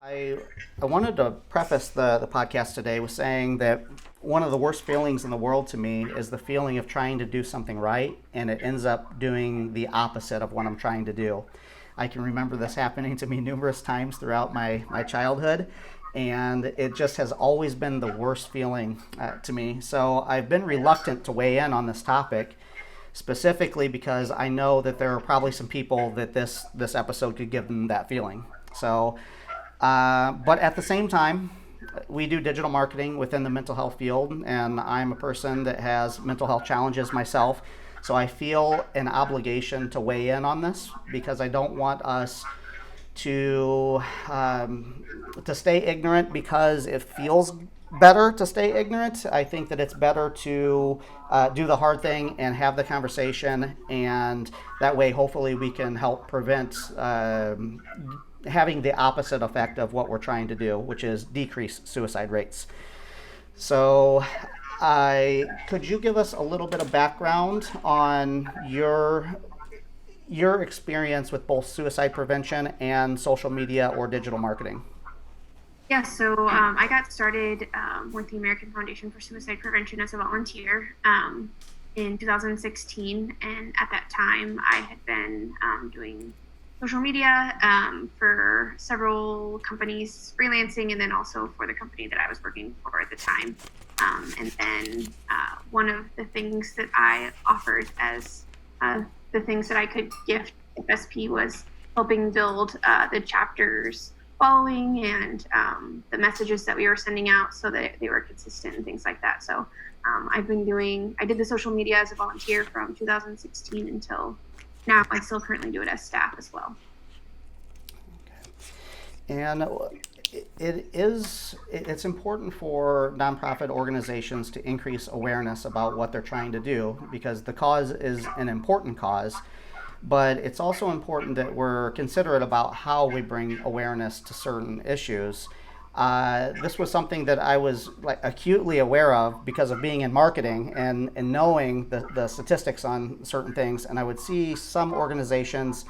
I, I wanted to preface the podcast today with saying that one of the worst feelings in the world to me is the feeling of trying to do something right and it ends up doing the opposite of what I'm trying to do. I can remember this happening to me numerous times throughout my childhood, and it just has always been the worst feeling to me. So I've been reluctant to weigh in on this topic, specifically because I know that there are probably some people that this episode could give them that feeling. But at the same time, we do digital marketing within the mental health field, and I'm a person that has mental health challenges myself. So I feel an obligation to weigh in on this because I don't want us to to stay ignorant because it feels better to stay ignorant. I think that it's better to do the hard thing and have the conversation, and that way, hopefully, we can help prevent having the opposite effect of what we're trying to do, which is decrease suicide rates. So, could you give us a little bit of background on your experience with both suicide prevention and social media or digital marketing? Yeah, so I got started with the American Foundation for Suicide Prevention as a volunteer in 2016. And at that time, I had been doing social media for several companies, freelancing, and then also for the company that I was working for at the time. And then one of the things that I offered as the things that I could gift AFSP was helping build the chapters following and the messages that we were sending out so that they were consistent and things like that. So I did the social media as a volunteer from 2016 until now. I still currently do it as staff as well. And it's important for nonprofit organizations to increase awareness about what they're trying to do because the cause is an important cause, but it's also important that we're considerate about how we bring awareness to certain issues. This was something that I was like acutely aware of because of being in marketing and knowing the statistics on certain things. And I would see some organizations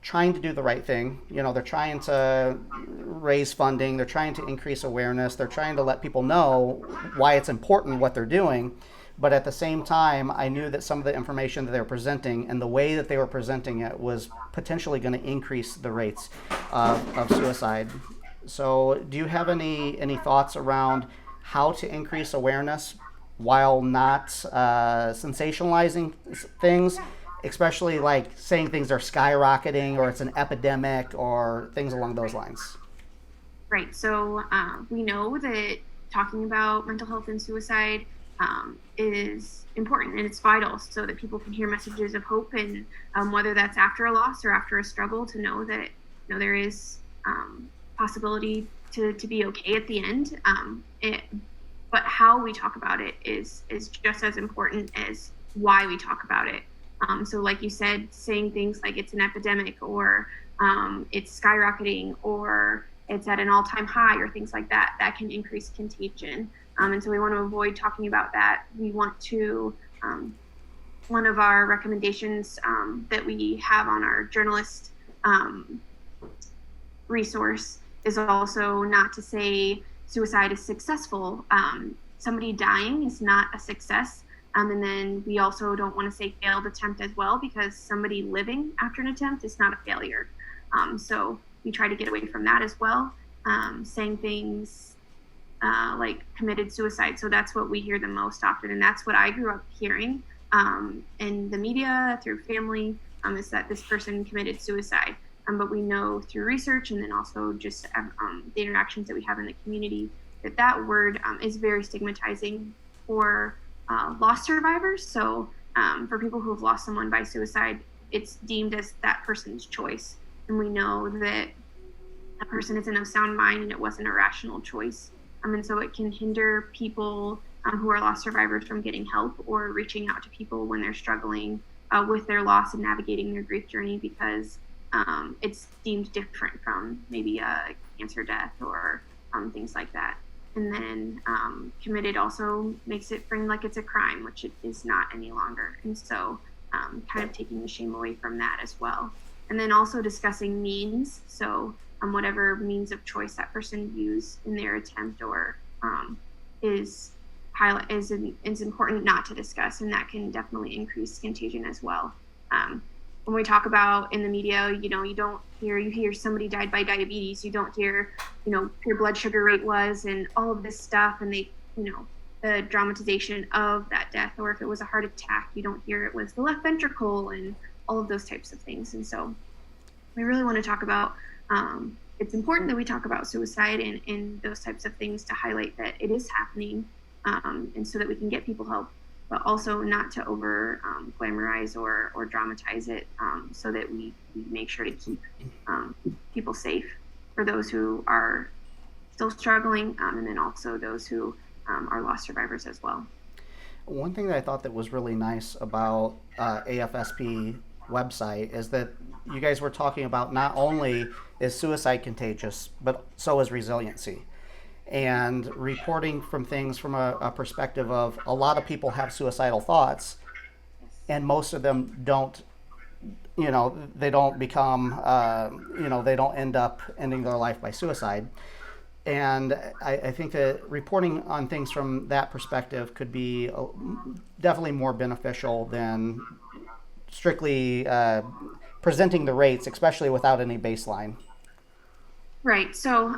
trying to do the right thing. You know, they're trying to raise funding, they're trying to increase awareness, they're trying to let people know why it's important what they're doing. But at the same time, I knew that some of the information that they were presenting and the way that they were presenting it was potentially going to increase the rates of suicide. So, do you have any thoughts around how to increase awareness while not sensationalizing things, especially like saying things are skyrocketing or it's an epidemic or things along those lines? Right. So we know that talking about mental health and suicide is important and it's vital so that people can hear messages of hope and whether that's after a loss or after a struggle to know that there is possibility to be okay at the end. But how we talk about it is just as important as why we talk about it. So like you said, saying things like it's an epidemic or it's skyrocketing or it's at an all-time high or things like that, that can increase contagion. And so we want to avoid talking about that. We want to, one of our recommendations that we have on our journalist resource is also not to say suicide is successful. Somebody dying is not a success. And then we also don't want to say failed attempt as well, because somebody living after an attempt is not a failure. So we try to get away from that as well, saying things like committed suicide. So that's what we hear the most often. And that's what I grew up hearing in the media, through family, is that this person committed suicide. But we know through research and then also just the interactions that we have in the community that that word is very stigmatizing for loss survivors. So for people who have lost someone by suicide, it's deemed as that person's choice. And we know that a person isn't of sound mind and it wasn't a rational choice. And so it can hinder people who are loss survivors from getting help or reaching out to people when they're struggling with their loss and navigating their grief journey, because it's deemed different from maybe a cancer death or things like that. And then committed also makes it framed like it's a crime, which it is not any longer. And so kind of taking the shame away from that as well. And then also discussing means. So whatever means of choice that person views in their attempt or is important not to discuss, and that can definitely increase contagion as well. When we talk about in the media, you hear somebody died by diabetes, you don't hear, your blood sugar rate was and all of this stuff, and they, the dramatization of that death, or if it was a heart attack, you don't hear it was the left ventricle and all of those types of things. And so we really want to talk about, it's important that we talk about suicide and those types of things to highlight that it is happening, and so that we can get people help, but also not to over glamorize or dramatize it, so that we make sure to keep people safe for those who are still struggling, and then also those who are lost survivors as well. One thing that I thought that was really nice about AFSP website is that you guys were talking about not only is suicide contagious, but so is resiliency. And reporting from things from a perspective of a lot of people have suicidal thoughts, and most of them don't, they don't become, they don't end up ending their life by suicide. And I think that reporting on things from that perspective could be definitely more beneficial than strictly presenting the rates, especially without any baseline. Right. So,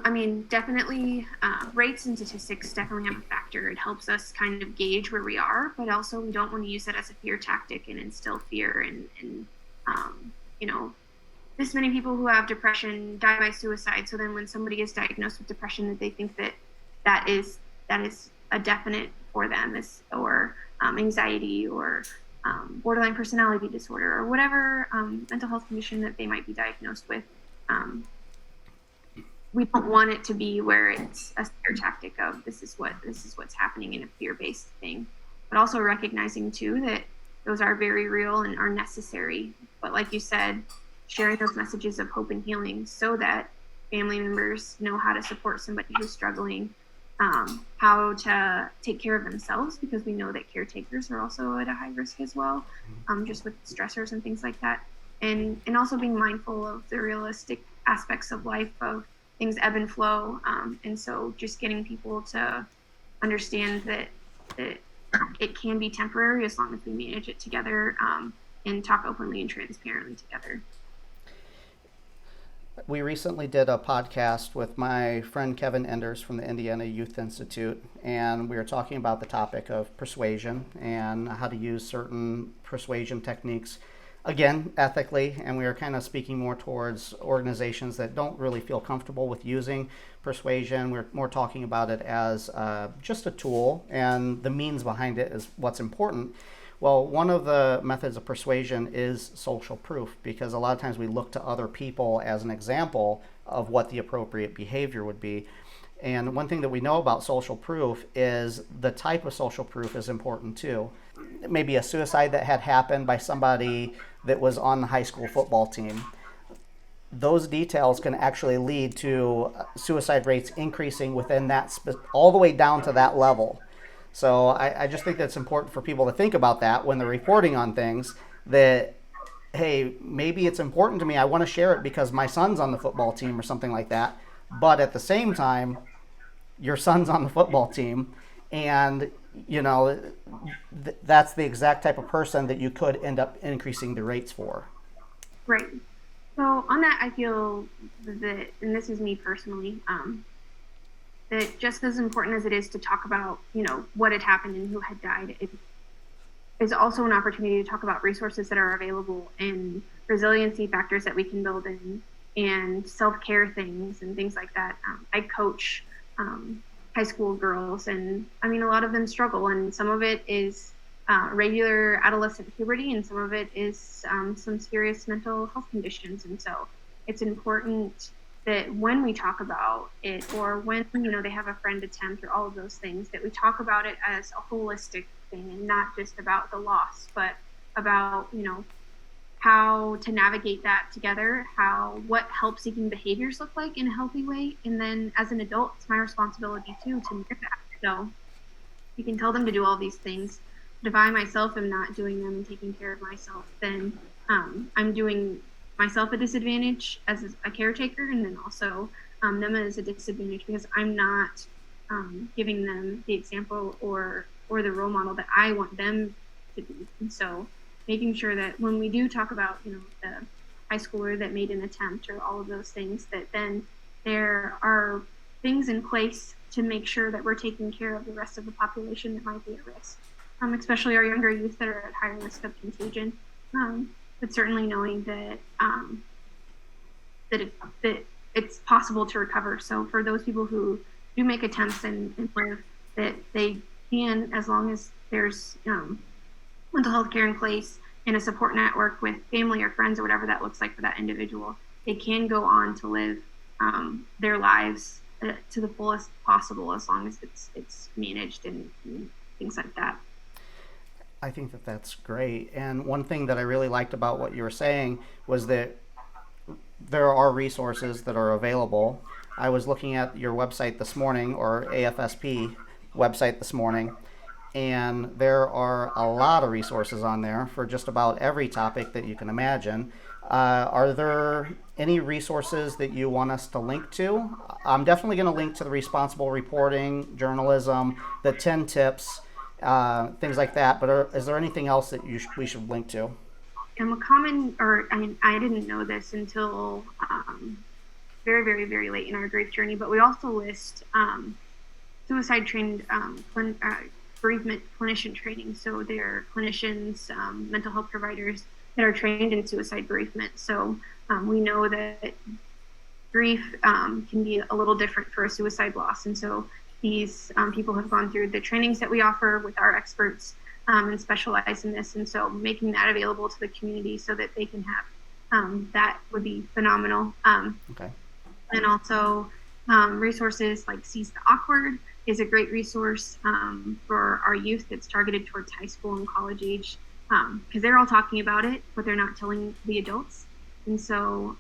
definitely rates and statistics definitely have a factor. It helps us kind of gauge where we are, but also we don't want to use it as a fear tactic and instill fear and this many people who have depression die by suicide. So then when somebody is diagnosed with depression, that they think that is a definite for them, or anxiety or borderline personality disorder or whatever mental health condition that they might be diagnosed with. We don't want it to be where it's a scare tactic of this is what's happening in a fear-based thing, but also recognizing too that those are very real and are necessary. But like you said, sharing those messages of hope and healing so that family members know how to support somebody who's struggling, how to take care of themselves, because we know that caretakers are also at a high risk as well, just with stressors and things like that. And also being mindful of the realistic aspects of life, of things ebb and flow. And so just getting people to understand that it can be temporary as long as we manage it together, and talk openly and transparently together. We recently did a podcast with my friend Kevin Enders from the Indiana Youth Institute, and we were talking about the topic of persuasion and how to use certain persuasion techniques, again, ethically, and we were kind of speaking more towards organizations that don't really feel comfortable with using persuasion. We're more talking about it as just a tool, and the means behind it is what's important. Well, one of the methods of persuasion is social proof, because a lot of times we look to other people as an example of what the appropriate behavior would be. And one thing that we know about social proof is the type of social proof is important too. Maybe a suicide that had happened by somebody that was on the high school football team. Those details can actually lead to suicide rates increasing within that, all the way down to that level. So I just think that's important for people to think about that when they're reporting on things, that, hey, maybe it's important to me. I want to share it because my son's on the football team or something like that. But at the same time, your son's on the football team, and that's the exact type of person that you could end up increasing the rates for. Right. So on that, I feel that, and this is me personally, that just as important as it is to talk about, what had happened and who had died, it is also an opportunity to talk about resources that are available and resiliency factors that we can build in, and self-care things and things like that. I coach high school girls, and a lot of them struggle, and some of it is regular adolescent puberty, and some of it is some serious mental health conditions. And so it's important that when we talk about it, or when they have a friend attempt, or all of those things, that we talk about it as a holistic thing, and not just about the loss, but about how to navigate that together, what help-seeking behaviors look like in a healthy way. And then as an adult, it's my responsibility too to mirror that. So you can tell them to do all these things, but if I myself am not doing them and taking care of myself, then I'm doing myself a disadvantage as a caretaker, and then also them as a disadvantage because I'm not giving them the example or the role model that I want them to be. And so making sure that when we do talk about, the high schooler that made an attempt or all of those things, that then there are things in place to make sure that we're taking care of the rest of the population that might be at risk, especially our younger youth that are at higher risk of contagion. But certainly knowing that that it's possible to recover. So for those people who do make attempts and live, that they can, as long as there's mental health care in place and a support network with family or friends or whatever that looks like for that individual, they can go on to live their lives to the fullest possible, as long as it's managed and things like that. I think that that's great. And one thing that I really liked about what you were saying was that there are resources that are available. I was looking at your website this morning, or AFSP website this morning, and there are a lot of resources on there for just about every topic that you can imagine. Are there any resources that you want us to link to? I'm definitely going to link to the responsible reporting, journalism, the 10 tips, things like that. But is there anything else that we should link to? A common, or I didn't know this until very, very, very late in our grief journey, but we also list suicide trained bereavement clinician training. So they're clinicians, mental health providers that are trained in suicide bereavement. So we know that grief can be a little different for a suicide loss. And so these people have gone through the trainings that we offer with our experts and specialize in this. And so making that available to the community so that they can have that would be phenomenal. Okay. And also resources like Seize the Awkward is a great resource for our youth that's targeted towards high school and college age, because they're all talking about it, but they're not telling the adults. And so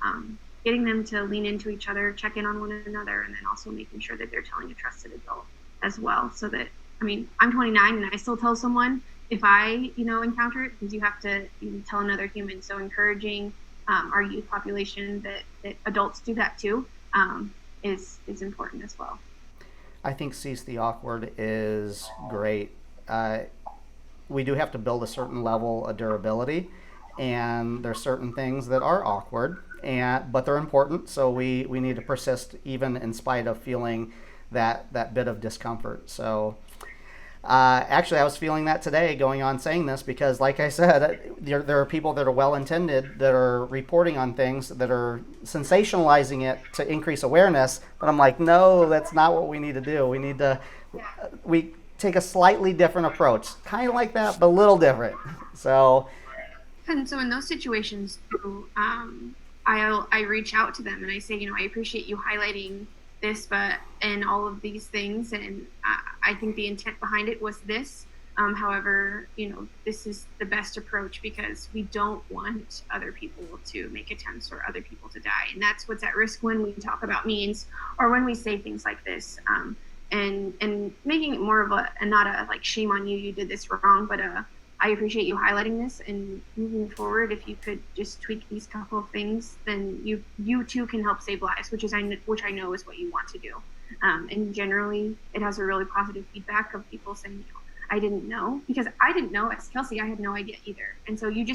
getting them to lean into each other, check in on one another, and then also making sure that they're telling a trusted adult as well. So that, I'm 29 and I still tell someone if I, encounter it, because you have to tell another human. So encouraging our youth population that adults do that too is important as well. I think Seize the Awkward is great. We do have to build a certain level of durability, and there's certain things that are awkward, but they're important, so we need to persist even in spite of feeling that bit of discomfort. So actually, I was feeling that today going on saying this, because like I said, there are people that are well-intended that are reporting on things that are sensationalizing it to increase awareness, but I'm like, no, that's not what we need to do. We take a slightly different approach, kind of like that, but a little different. So in those situations too, I reach out to them and I say, I appreciate you highlighting this, but and all of these things, and I think the intent behind it was this. However, this is the best approach because we don't want other people to make attempts or other people to die, and that's what's at risk when we talk about means or when we say things like this. And making it more of not a like shame on you did this wrong, but I appreciate you highlighting this, and moving forward, if you could just tweak these couple of things, then you too can help save lives, which I know is what you want to do. And generally, it has a really positive feedback of people saying, I didn't know, because I didn't know. As Kelsey, I had no idea either. And so you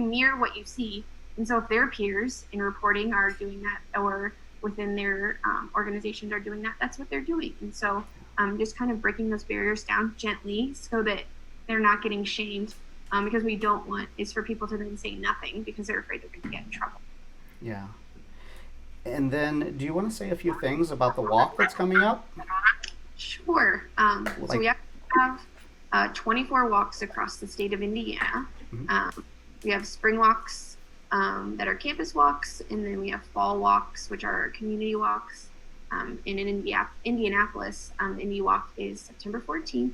mirror what you see. And so if their peers in reporting are doing that, or within their organizations are doing that, that's what they're doing. And so just kind of breaking those barriers down gently so that they're not getting shamed, because we don't want is for people to then say nothing because they're afraid they're going to get in trouble. Yeah. And then do you want to say a few things about the walk that's coming up? Sure. So we have 24 walks across the state of Indiana. Mm-hmm. We have spring walks that are campus walks, and then we have fall walks, which are community walks. In Indianapolis, the Indy Walk is September 14th.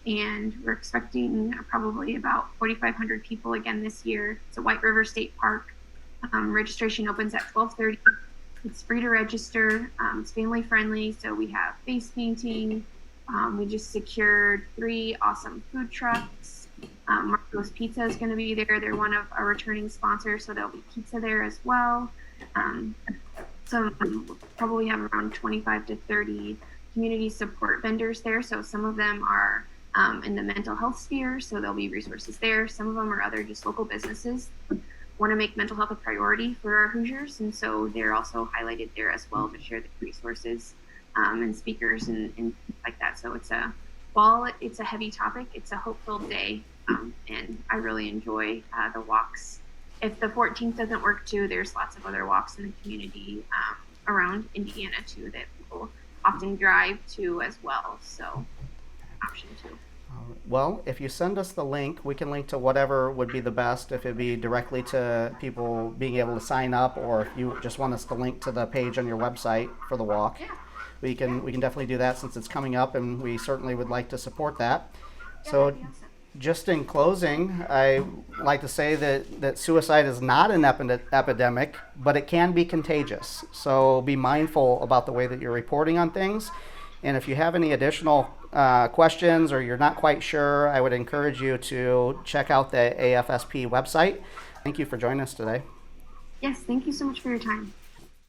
And we're expecting probably about 4,500 people again this year. It's at White River State Park. Registration opens at 12:30. It's free to register. It's family friendly. So we have face painting. We just secured 3 awesome food trucks. Marco's Pizza is going to be there. They're one of our returning sponsors, so there'll be pizza there as well. Probably have around 25 to 30 community support vendors there. So some of them are in the mental health sphere, so there'll be resources there. Some of them are other just local businesses want to make mental health a priority for our Hoosiers, and so they're also highlighted there as well to share the resources and speakers and things like that. So while it's a heavy topic, it's a hopeful day, and I really enjoy the walks. If the 14th doesn't work too, there's lots of other walks in the community around Indiana too that people often drive to as well. So option too. Well, if you send us the link, we can link to whatever would be the best. If it be directly to people being able to sign up, or if you just want us to link to the page on your website for the walk, we can definitely do that since it's coming up, and we certainly would like to support that. So, just in closing, I like to say that suicide is not an epidemic, but it can be contagious. So be mindful about the way that you're reporting on things. And if you have any additional questions or you're not quite sure, I would encourage you to check out the AFSP website. Thank you for joining us today. Yes, thank you so much for your time.